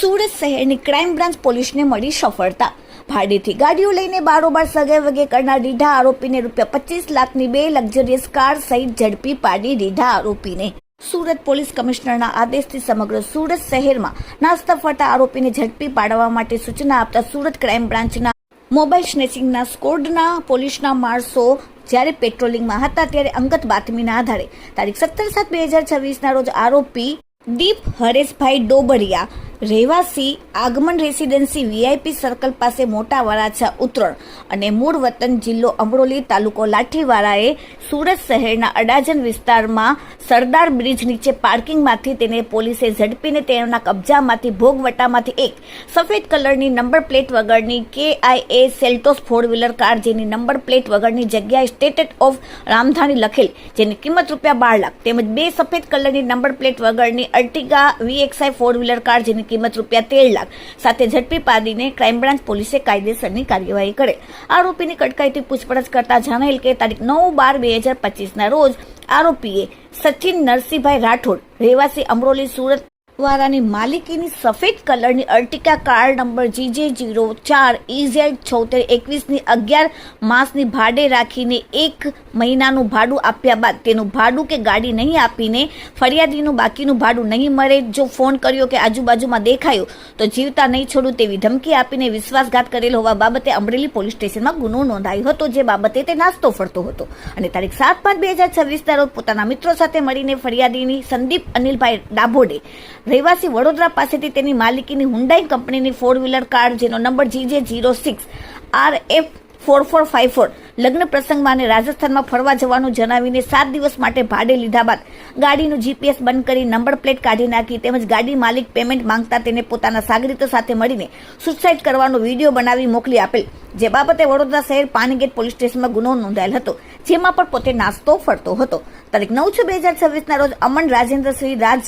સુરત શહેરની crime branch પોલીસને મળી સફળતા। ભાડેથી ગાડીઓ લઈને બારોબાર સગે વગે કરનાર રીઢા આરોપીને ₹25 લાખની 2 લક્ઝરિયસ કાર સહિત ઝડપી પાડી રીઢા આરોપીને। સુરત પોલીસ કમિશનરના આદેશથી સમગ્ર સુરત શહેરમાં નાસ્તા ફરતા આરોપીને ઝડપી પાડવા માટે સૂચના આપતા સુરત ક્રાઇમ બ્રાન્ચના મોબાઈલ સ્નેચિંગના સ્કોડના પોલીસના માણસો જ્યારે પેટ્રોલિંગમાં હતા ત્યારે અંગત બાતમીના આધારે તારીખ 17/7/2026ના રોજ આરોપી દીપ હરેશભાઈ ડોબરિયા રહેવાસી આગમન રેસિડેન્સી વીઆઈપી સર્કલ પાસે મોટા વરાછા ઉત્તરણ અને મૂળ વતન જિલ્લો અમરોલી તાલુકો લાઠીવાળાએ સુરત શહેરના અડાજણ વિસ્તારમાં સરદાર બ્રિજ નીચે પાર્કિંગમાંથી તેને પોલીસે ઝડપીને તેના કબજામાંથી ભોગવટામાંથી એક સફેદ કલરની નંબર પ્લેટ વગરની KIA સેલ્ટોસ 4વ્હીલર કાર જેની નંબર પ્લેટ વગરની જગ્યાએ સ્ટેટ ઓફ રામધાની લખેલ જેની કિંમત ₹12 લાખ તેમજ 2 સફેદ કલરની નંબર પ્લેટ વગરની અર્ટિગા VXI 4વ્હીલર કાર જેની કિંમત ₹13 લાખ સાથે ઝડપી પાડીને ક્રાઇમ બ્રાન્ચ પોલીસે કાયદેસરની કાર્યવાહી કરે। આરોપીની કડકાઈથી પૂછપરછ કરતા જણાવેલ કે તારીખ 9/12/2025ના રોજ આરોપીએ સચિન નરસિંહભાઈ રાઠોડ રહેવાસી અમરોલી સુરત વાળાની માલિકીની સફેદ કલરની અર્ટિકા કાર નંબર GJ04EZ7621ની 11 માસની ભાડે રાખીને 1 મહિનાનું ભાડું આપ્યા બાદ તેનું ભાડું કે ગાડી નહીં આપીને ફરિયાદીનું બાકીનું ભાડું નહીં મળે, જો ફોન કર્યો કે આજુબાજુમાં દેખાયો તો જીવતા નહીં છોડું તેવી ધમકી આપીને વિશ્વાસઘાત કરેલ હોવા બાબતે અમરેલી પોલીસ સ્ટેશનમાં ગુનો નોંધાયો હતો, જે બાબતે તે નાસ્તો ફરતો હતો અને તારીખ 7/5/2026ના રોજ પોતાના મિત્રો સાથે મળીને ફરિયાદીની સંદીપ અનિલભાઈ ડાભોડે રહેવાસી વડોદરા પાસેથી તેની માલિકીની હુન્ડાઈ કંપનીની 4વ્હીલર કાર જેનો નંબર GJ06RF4454 લગ્ન પ્રસંગમાં અને રાજસ્થાનમાં ફરવા જવાનું જણાવીને 7 દિવસ માટે ભાડે લીધા બાદ ગાડીનું GPS બંધ કરી નંબર પ્લેટ કાઢી નાખી તેમજ ગાડી માલિક પેમેન્ટ માંગતા તેને પોતાના સાગરીતો સાથે મળીને સુસાઇડ કરવાનો વિડીયો બનાવી મોકલી આપેલ, જે બાબતે વડોદરા શહેર પાણીગેટ પોલીસ સ્ટેશનમાં ગુનો નોંધાયેલ હતો, જેમાં પણ પોતે નાસ્તો ફરતો હતો। તારીખ 9/6/2026ના રોજ અમન રાજેન્દ્રસિંહ રાજ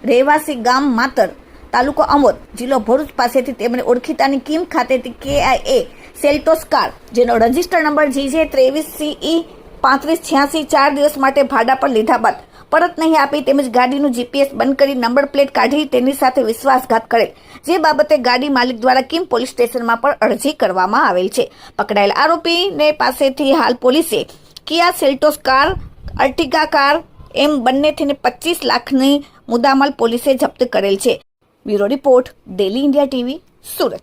રહેવાસી ગામ માતર તાલુકો અમોદ જિલ્લો ભરૂચ પાસેથી તેમણે ઓળખીતાની કિમ ખાતેથી KIA સેલ્ટોસ કાર જેનો રજિસ્ટર નંબર GJ23CE3586 4 દિવસ માટે ભાડા પર લીધા બાદ પરત નહીં આપી તેમજ ગાડીનું GPS બંધ કરી નંબર પ્લેટ કાઢી તેની સાથે વિશ્વાસઘાત કરેલ, જે બાબતે ગાડી માલિક દ્વારા કિમ પોલીસ સ્ટેશનમાં પણ અરજી કરવામાં આવેલ છે। પકડાયેલ આરોપીને પાસેથી હાલ પોલીસે કિયા સેલ્ટોસ કાર, અર્ટિગા કાર એમ બંનેથી 25 લાખની મુદ્દામાલ પોલીસે જપ્ત કરેલ છે। Bureau report, daily India TV, Surat.